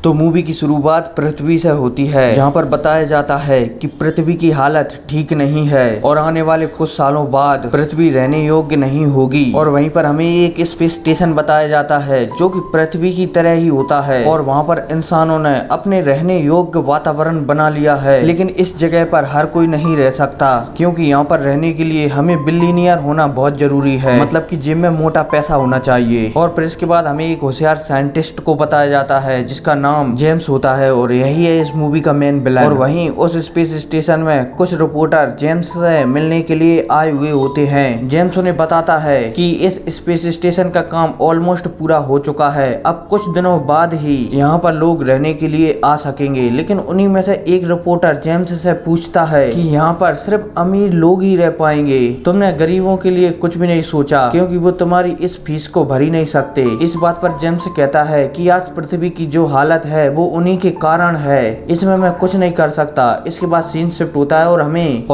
तो मूवी की शुरुआत पृथ्वी से होती है, जहाँ पर बताया जाता है कि पृथ्वी की हालत ठीक नहीं है और आने वाले कुछ सालों बाद पृथ्वी रहने योग्य नहीं होगी। और वहीं पर हमें एक स्पेस स्टेशन बताया जाता है जो कि पृथ्वी की तरह ही होता है और वहाँ पर इंसानों ने अपने रहने योग्य वातावरण बना लिया है। लेकिन इस जगह पर हर कोई नहीं रह सकता, क्योंकि यहाँ पर रहने के लिए हमें बिलियनियर होना बहुत जरूरी है, मतलब कि जेब में मोटा पैसा होना चाहिए। और फिर इसके बाद हमें एक होशियार साइंटिस्ट को बताया जाता है जिसका नाम जेम्स होता है और यही है इस मूवी का मेन विलन। और वहीं उस स्पेस स्टेशन में कुछ रिपोर्टर जेम्स से मिलने के लिए आए हुए होते हैं। जेम्स उन्हें बताता है कि इस स्पेस स्टेशन का काम ऑलमोस्ट पूरा हो चुका है, अब कुछ दिनों बाद ही यहाँ पर लोग रहने के लिए आ सकेंगे। लेकिन उन्हीं में से एक रिपोर्टर जेम्स से पूछता है कि यहाँ पर सिर्फ अमीर लोग ही रह पाएंगे, तुमने गरीबों के लिए कुछ भी नहीं सोचा, क्योंकि वो तुम्हारी इस फीस को भर ही नहीं सकते। इस बात पर जेम्स कहता है कि आज पृथ्वी की जो हालत है वो उन्हीं के कारण है, इसमें मैं कुछ नहीं कर सकता। इसके बाद सीन शिफ्ट होता है और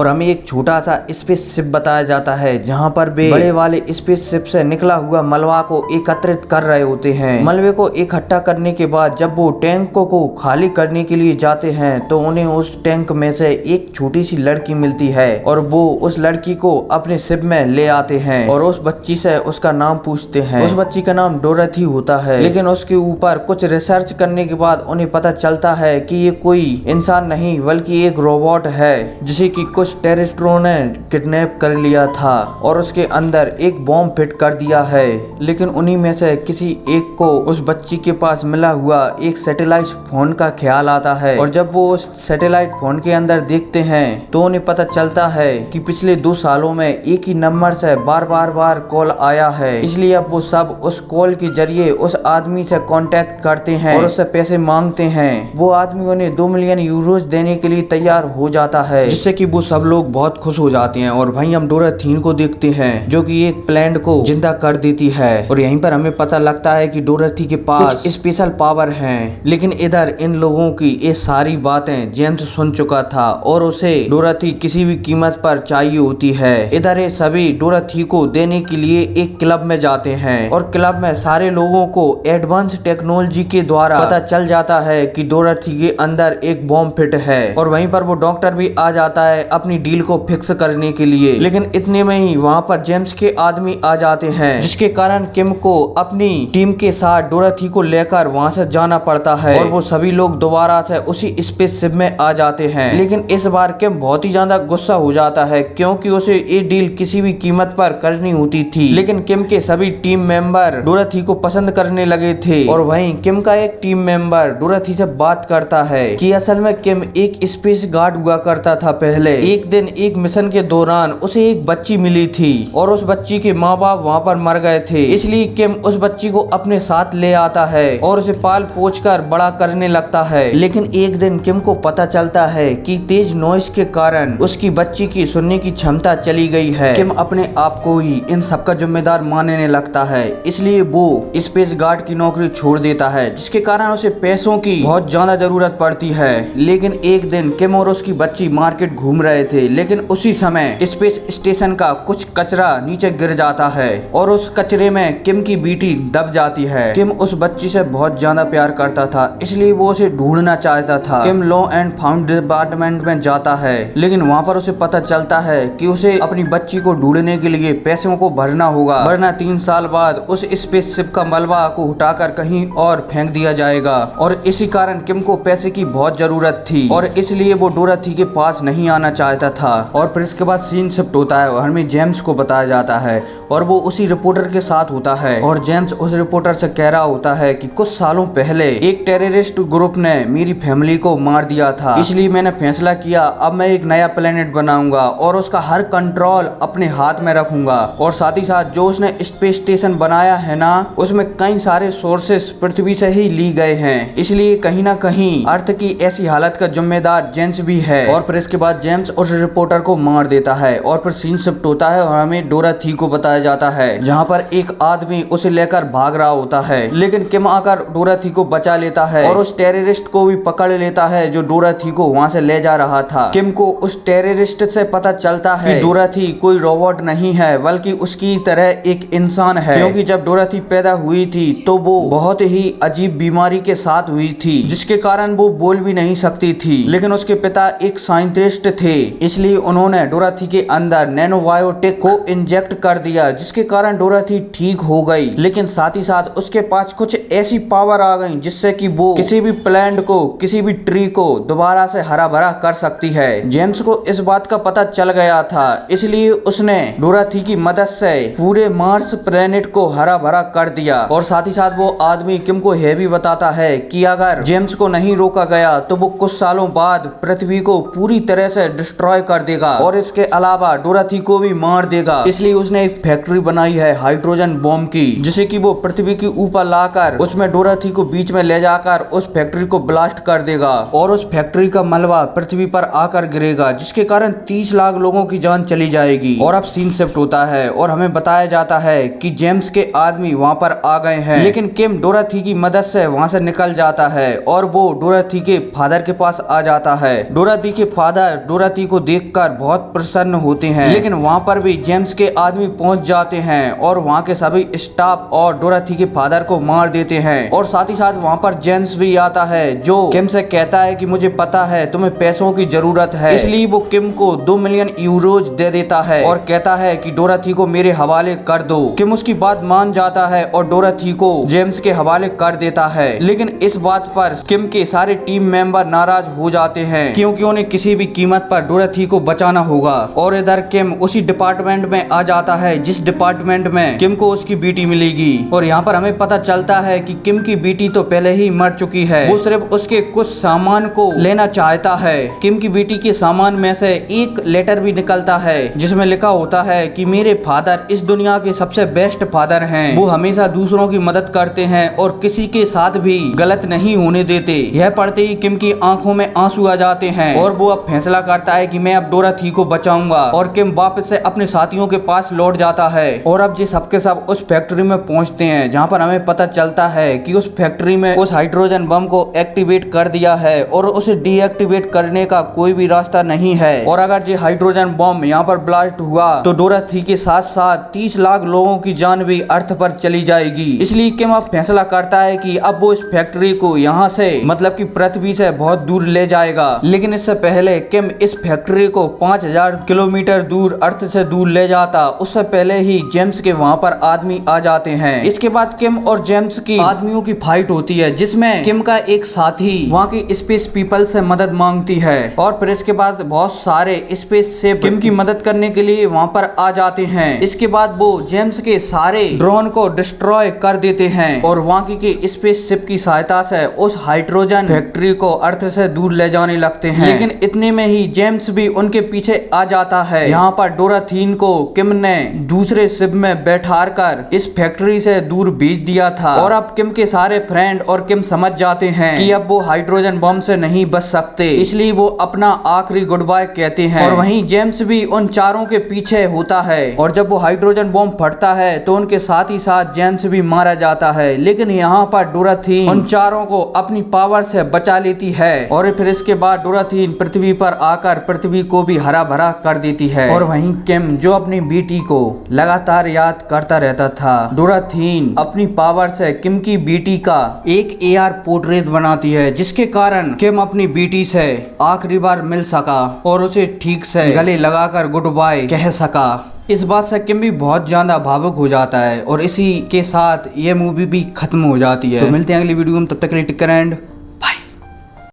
हमें एक छोटा सा स्पेस शिप बताया जाता है, जहाँ पर वे बड़े वाले स्पेस शिप से निकला हुआ मलबा को एकत्रित कर रहे होते हैं। मलबे को इकट्ठा करने के बाद जब वो टैंकों को खाली करने के लिए जाते हैं तो उन्हें उस टैंक में से एक छोटी सी लड़की मिलती है और वो उस लड़की को अपने शिप में ले आते हैं और उस बच्ची से उसका नाम पूछते हैं। उस बच्ची का नाम डोरथी होता है, लेकिन उसके ऊपर कुछ रिसर्च करने के बाद उन्हें पता चलता है कि ये कोई इंसान नहीं बल्कि एक रोबोट है जिसे कि कुछ टेररिस्टों ने किडनैप कर लिया था और उसके अंदर एक बॉम्ब फिट कर दिया है। लेकिन उन्हीं में से किसी एक को उस बच्ची के पास मिला हुआ एक सैटेलाइट फोन का ख्याल आता है और जब वो उस सैटेलाइट फोन के अंदर देखते हैं तो उन्हें पता चलता है कि पिछले 2 सालों में एक ही नंबर से बार कॉल आया है। इसलिए अब वो सब उस कॉल के जरिए उस आदमी से कांटेक्ट करते हैं और उससे पैसे मांगते हैं। वो आदमी उन्हें 2 मिलियन यूरोज देने के लिए तैयार हो जाता है, जिससे कि वो सब लोग बहुत खुश हो जाते हैं। और वहीं हम डोराथीन को देखते हैं जो कि एक प्लेन को जिंदा कर देती है और यहीं पर हमें पता लगता है कि डोराथी के पास कुछ स्पेशल पावर हैं। लेकिन इधर इन लोगों की ये सारी बातें जेम्स सुन चुका था और उसे डोराथी किसी भी कीमत पर चाहिए होती है। इधर ये सभी डोराथी को देने के लिए एक क्लब में जाते हैं और क्लब में सारे लोगों को एडवांस टेक्नोलॉजी के द्वारा पता चल जाता है कि डोराथी के अंदर एक बॉम्ब फिट है। और वहीं पर वो डॉक्टर भी आ जाता है अपनी डील को फिक्स करने के लिए। लेकिन इतने में ही वहाँ पर जेम्स के आदमी आ जाते हैं, जिसके कारण किम को अपनी टीम के साथ डोराथी को लेकर वहाँ से जाना पड़ता है और वो सभी लोग दोबारा से उसी स्पेस शिप में आ जाते हैं। लेकिन इस बार किम बहुत ही ज्यादा गुस्सा हो जाता है, क्योंकि उसे ये डील किसी भी कीमत पर करनी होती थी। लेकिन किम के सभी टीम मेंबर डोराथी को पसंद करने लगे थे और वहीं किम का एक टीम मेंबर डोराथी से बात करता है कि असल में किम एक स्पेस गार्ड हुआ करता था पहले। एक दिन एक मिशन के दौरान उसे एक बच्ची मिली थी और उस बच्ची के माँ बाप वहाँ पर मर गए थे, इसलिए किम उस बच्ची को अपने साथ ले आता है और उसे पाल पोछ कर बड़ा करने लगता है। लेकिन एक दिन किम को पता चलता है कि तेज नॉइस के कारण उसकी बच्ची की सुनने की क्षमता चली गई है। किम अपने आप को ही इन सब का जिम्मेदार मानने लगता है, इसलिए वो स्पेस गार्ड की नौकरी छोड़ देता है, जिसके कारण उसे पैसों की बहुत ज्यादा जरूरत पड़ती है। लेकिन एक दिन किम और उसकी बच्ची मार्केट घूम रहे थे, लेकिन उसी समय स्पेस स्टेशन का कुछ कचरा नीचे गिर जाता है और उस कचरे में किम की बेटी दब जाती है। किम उस बच्ची से बहुत ज्यादा प्यार करता था, इसलिए वो उसे ढूंढना चाहता था। किम लॉ एंड फाउंड डिपार्टमेंट में जाता है, लेकिन वहाँ पर उसे पता चलता है कि उसे अपनी बच्ची को ढूंढने के लिए पैसों को भरना होगा, वरना 3 साल बाद उस स्पेसशिप का मलबा को उठाकर कहीं और फेंक दिया जाएगा। और इसी कारण किम को पैसे की बहुत जरूरत थी और इसलिए वो डोराथी के पास नहीं आना चाहता था। और फिर इसके बाद सीन शिफ्ट होता है और हमें जेम्स को बताया जाता है और वो उसी रिपोर्टर के साथ होता है और जेम्स उस रिपोर्टर से कह रहा होता है कि कुछ सालों पहले एक टेररिस्ट ग्रुप ने मेरी फैमिली को मार दिया था, इसलिए मैंने फैसला किया अब मैं एक नया प्लेनेट बनाऊंगा और उसका हर कंट्रोल अपने हाथ में रखूंगा। और साथ ही साथ जो उसने स्पेस स्टेशन बनाया है ना, उसमें कई सारे सोर्सेस पृथ्वी से ही ली गए हैं, इसलिए कहीं ना कहीं अर्थ की ऐसी हालत का जिम्मेदार जेम्स भी है। और फिर इसके बाद जेम्स उस रिपोर्टर को मार देता है और फिर सीन शिफ्ट होता है और हमें डोराथी को बताया जाता है, जहाँ पर एक आदमी उसे लेकर भाग रहा होता है। लेकिन किम आकर डोराथी को बचा लेता है और उस टेररिस्ट को भी पकड़ लेता है जो डोराथी को वहाँ से ले जा रहा था। किम को उस टेररिस्ट से पता चलता है कि डोराथी कोई रोबोट नहीं है बल्कि उसकी तरह एक इंसान है, क्योंकि जब डोराथी पैदा हुई थी तो वो बहुत ही अजीब बीमारी के साथ हुई थी, जिसके कारण वो बोल भी नहीं सकती थी। लेकिन उसके पिता एक साइंटिस्ट थे, इसलिए उन्होंने डोराथी के अंदर नैनो बायोटेक को इंजेक्ट कर दिया, जिसके कारण डोराथी ठीक हो गई। लेकिन साथ ही साथ उसके पास कुछ ऐसी पावर आ गई जिससे कि वो किसी भी प्लांट को, किसी भी ट्री को दोबारा से हरा भरा कर सकती है। जेम्स को इस बात का पता चल गया था, इसलिए उसने डोराथी की मदद से पूरे मार्स प्लेनेट को हरा भरा कर दिया। और साथ ही साथ वो आदमी किम को यह भी बताता है कि अगर जेम्स को नहीं रोका गया तो वो कुछ सालों बाद पृथ्वी को पूरी तरह से डिस्ट्रॉय कर देगा और इसके अलावा डोराथी को भी मार देगा। इसलिए उसने एक फैक्ट्री बनाई है हाइड्रोजन बॉम्ब की, जिसे कि वो पृथ्वी के ऊपर लाकर उसमें डोराथी को बीच में ले जाकर उस फैक्ट्री को ब्लास्ट कर देगा और उस फैक्ट्री का मलबा पृथ्वी पर आकर गिरेगा, जिसके कारण 30 लाख लोगों की जान चली जाएगी। और अब सीन शिफ्ट होता है और हमें बताया जाता है कि जेम्स के आदमी वहां पर आ गए हैं, लेकिन किम डोराथी की मदद से वहां से निकल जाता है और वो डोराथी के फादर के पास आ जाता है। डोराथी के फादर डोराथी को देखकर बहुत प्रसन्न होते हैं, लेकिन वहां पर भी जेम्स के आदमी पहुंच जाते हैं और वहां के सभी स्टाफ और डोराथी के फादर को मार देते हैं। और साथ ही साथ वहां पर जेम्स भी आता है, जो किम से कहता है कि मुझे पता है तुम्हें पैसों की जरूरत है, इसलिए वो किम को 2 मिलियन यूरोज दे देता है और कहता है कि डोराथी को मेरे हवाले कर दो। किम उसकी बात मान जाता है और डोराथी को जेम्स के हवाले कर देता है। लेकिन इस बात पर किम के सारे टीम मेंबर नाराज हो जाते हैं, क्योंकि उन्हें किसी भी कीमत पर डोराथी को बचाना होगा। और इधर किम उसी डिपार्टमेंट में आ जाता है जिस डिपार्टमेंट में किम को उसकी बेटी मिलेगी। और यहाँ पर हमें पता चलता है कि किम की बेटी तो पहले ही मर चुकी है, वो सिर्फ उसके कुछ सामान को लेना चाहता है। किम की बेटी के सामान में से एक लेटर भी निकलता है जिसमें लिखा होता है कि मेरे फादर इस दुनिया के सबसे बेस्ट फादर हैं, वो हमेशा दूसरों की मदद करते हैं और किसी के साथ भी गलत नहीं होने देते। यह पढ़ते ही किम की आंखों में आंसू आ जाते हैं और वो अब फैसला करता है कि मैं अब डोराथी को बचाऊंगा। और किम वापस से अपने साथियों के पास लौट जाता है और अब ये सबके सब उस फैक्ट्री में पहुंचते हैं, जहां पर हमें पता चलता है कि उस फैक्ट्री में उस हाइड्रोजन बम को एक्टिवेट कर दिया है और उसे डीएक्टिवेट करने का कोई भी रास्ता नहीं है। और अगर ये हाइड्रोजन बम यहाँ पर ब्लास्ट हुआ तो डोराथी के साथ साथ 30 लाख लोगों की जान भी अर्थ पर चली जाएगी। इसलिए किम अब फैसला करता है कि अब वो इस फैक्ट्री को यहाँ से मतलब कि पृथ्वी से बहुत दूर ले जाएगा। लेकिन इससे पहले किम इस फैक्ट्री को 5000 किलोमीटर दूर अर्थ से दूर ले जाता, उससे पहले ही जेम्स के वहाँ पर आदमी आ जाते हैं। इसके बाद किम और जेम्स की आदमियों की फाइट होती है, जिसमें किम का एक साथी वहाँ की स्पेस पीपल से मदद मांगती है और फिर इसके बाद बहुत सारे स्पेस शिप किम की मदद करने के लिए वहाँ पर आ जाते हैं। इसके बाद वो जेम्स के सारे ड्रोन को डिस्ट्रॉय कर देते हैं और वहाँ की स्पेस शिप की सहायता से उस हाइड्रोजन फैक्ट्री को अर्थ से दूर ले जाने लगते हैं। लेकिन इतने में ही जेम्स भी उनके पीछे आ जाता है। यहाँ पर डोराथीन को किम ने दूसरे शिप में बैठार कर इस फैक्ट्री से दूर भेज दिया था और अब किम के सारे फ्रेंड और किम समझ जाते हैं कि अब वो हाइड्रोजन बम से नहीं बच सकते, इसलिए वो अपना आखिरी गुड बाय कहते हैं। और वहीं जेम्स भी उन चारों के पीछे होता है और जब वो हाइड्रोजन बम फटता है तो उनके साथ ही साथ जेम्स भी मारा जाता है। लेकिन यहाँ पर डोराथीन उन चारों को अपनी पावर से बचा लेती है और फिर इसके बाद डोराथीन पृथ्वी पर आकर पृथ्वी को भी हरा भरा कर देती है। और वहीं किम जो अपनी बेटी को लगातार याद करता रहता था, डोराथीन अपनी पावर से किम की बेटी का एक AR पोर्ट्रेट बनाती है, जिसके कारण किम अपनी बेटी से आखिरी बार मिल सका और उसे ठीक से गले लगाकर गुड बाय कह सका। इस बात से किम भी बहुत ज्यादा भावुक हो जाता है और इसी के साथ ये मूवी भी खत्म हो जाती है। तो मिलते हैं अगली वीडियो में, तब तक के लिए टेक केयर एंड